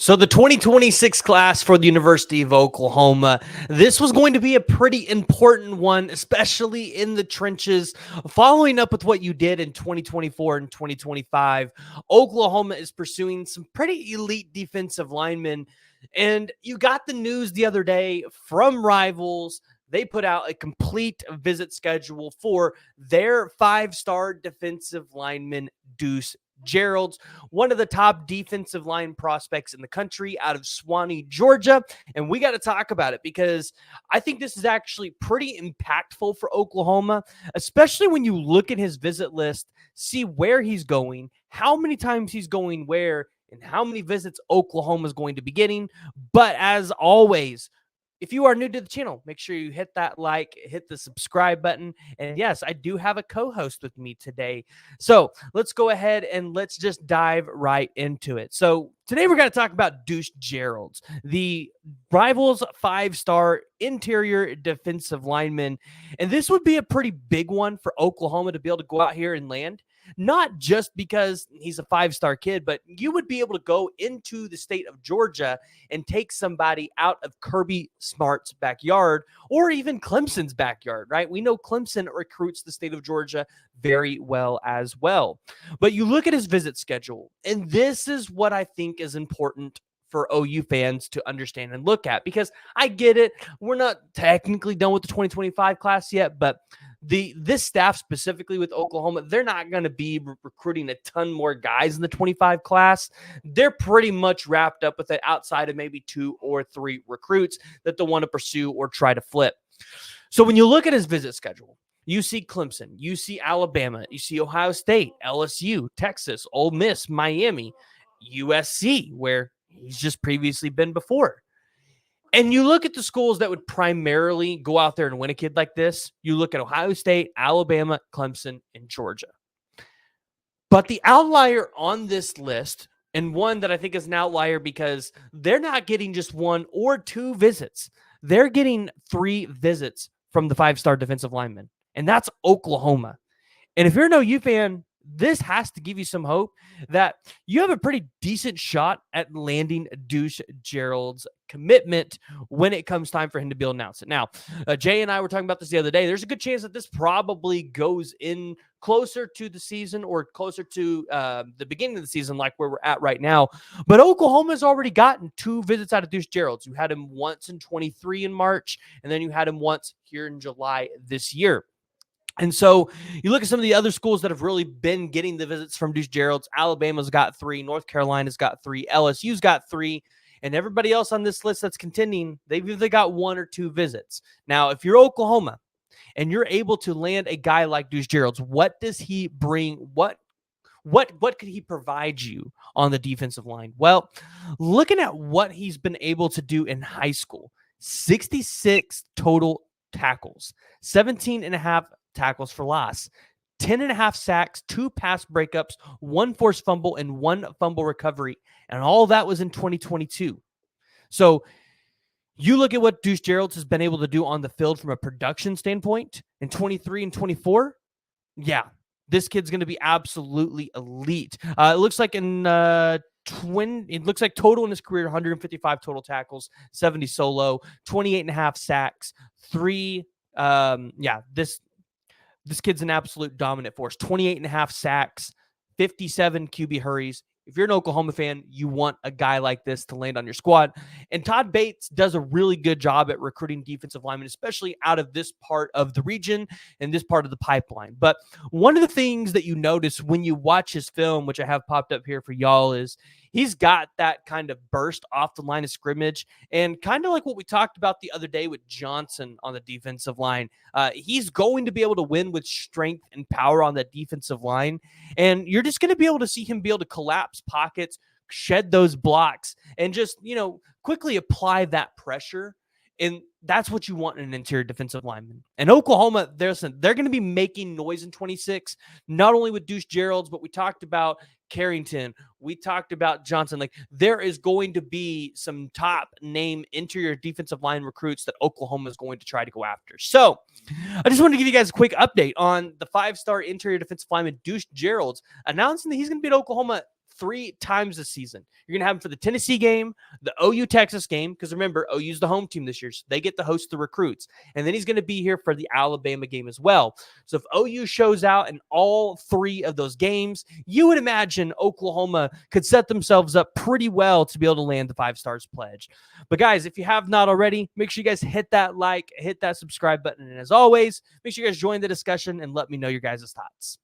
So the 2026 class for the University of Oklahoma, this was going to be a pretty important one, especially in the trenches. Following up with what you did in 2024 and 2025, Oklahoma is pursuing some pretty elite defensive linemen. And you got the news the other day from Rivals. They put out a complete visit schedule for their five-star defensive lineman, Deuce Geralds, one of the top defensive line prospects in the country out of Swanee, Georgia. And we got to talk about it because I think this is actually pretty impactful for Oklahoma, especially when you look at his visit list, see where he's going, how many times he's going where, and how many visits Oklahoma is going to be getting. But as always, if you are new to the channel, make sure you hit that like, hit the subscribe button. And yes, I do have a co-host with me today. So let's go ahead and let's just dive right into it. So today we're going to talk about Deuce Geralds, the Rivals five-star interior defensive lineman. And this would be a pretty big one for Oklahoma to be able to go out here and land. Not just because he's a five-star kid, but you would be able to go into the state of Georgia and take somebody out of Kirby Smart's backyard or even Clemson's backyard, right? We know Clemson recruits the state of Georgia very well as well. But you look at his visit schedule, and this is what I think is important for OU fans to understand and look at, because I get it. We're not technically done with the 2025 class yet, but this staff specifically with Oklahoma, they're not going to be recruiting a ton more guys in the 25 class. They're pretty much wrapped up with it outside of maybe 2 or 3 recruits that they want to pursue or try to flip. So when you look at his visit schedule, you see Clemson, you see Alabama, you see Ohio State, LSU, Texas, Ole Miss, Miami, USC, where he's just previously been before. And you look at the schools that would primarily go out there and win a kid like this. You look at Ohio State, Alabama, Clemson, and Georgia. But the outlier on this list, and one that I think is an outlier because they're not getting just 1 or 2 visits. They're getting 3 visits from the five-star defensive lineman, and that's Oklahoma. And if you're an OU fan, this has to give you some hope that you have a pretty decent shot at landing Deuce Geralds' commitment when it comes time for him to be able to announce it. Now, Jay and I were talking about this the other day. There's a good chance that this probably goes in closer to the season or closer to the beginning of the season, like where we're at right now. But Oklahoma's already gotten 2 visits out of Deuce Geralds. You had him once in 23 in March, and then you had him once here in July this year. And so you look at some of the other schools that have really been getting the visits from Deuce Geralds. Alabama's got 3. North Carolina's got 3. LSU's got 3. And everybody else on this list that's contending, they've either got 1 or 2 visits. Now, if you're Oklahoma and you're able to land a guy like Deuce Geralds, what does he bring? What could he provide you on the defensive line? Well, looking at what he's been able to do in high school, 66 total tackles, 17.5 tackles for loss, 10.5 sacks, 2 pass breakups, 1 forced fumble, and 1 fumble recovery. And all that was in 2022. So you look at what Deuce Geralds has been able to do on the field from a production standpoint in 23 and 24. Yeah, this kid's going to be absolutely elite. It looks like total in his career, 155 total tackles, 70 solo, 28.5 sacks, 3 This kid's an absolute dominant force. 28.5 sacks, 57 QB hurries. If you're an Oklahoma fan, you want a guy like this to land on your squad. And Todd Bates does a really good job at recruiting defensive linemen, especially out of this part of the region and this part of the pipeline. But one of the things that you notice when you watch his film, which I have popped up here for y'all, is he's got that kind of burst off the line of scrimmage, and kind of like what we talked about the other day with Johnson on the defensive line. He's going to be able to win with strength and power on that defensive line, and you're just going to be able to see him be able to collapse pockets, shed those blocks, and just, quickly apply that pressure. And that's what you want in an interior defensive lineman. And Oklahoma, they're going to be making noise in 26, not only with Deuce Geralds, but we talked about Carrington. We talked about Johnson. Like, there is going to be some top name interior defensive line recruits that Oklahoma is going to try to go after. So I just wanted to give you guys a quick update on the 5-star interior defensive lineman Deuce Geralds announcing that he's going to be at Oklahoma 3 times this season. You're going to have him for the Tennessee game, the OU Texas game, because remember, OU's the home team this year, so they get to host the recruits. And then he's going to be here for the Alabama game as well. So if OU shows out in all 3 of those games, you would imagine Oklahoma could set themselves up pretty well to be able to land the 5 stars pledge. But guys, if you have not already, make sure you guys hit that like, hit that subscribe button. And as always, make sure you guys join the discussion and let me know your guys' thoughts.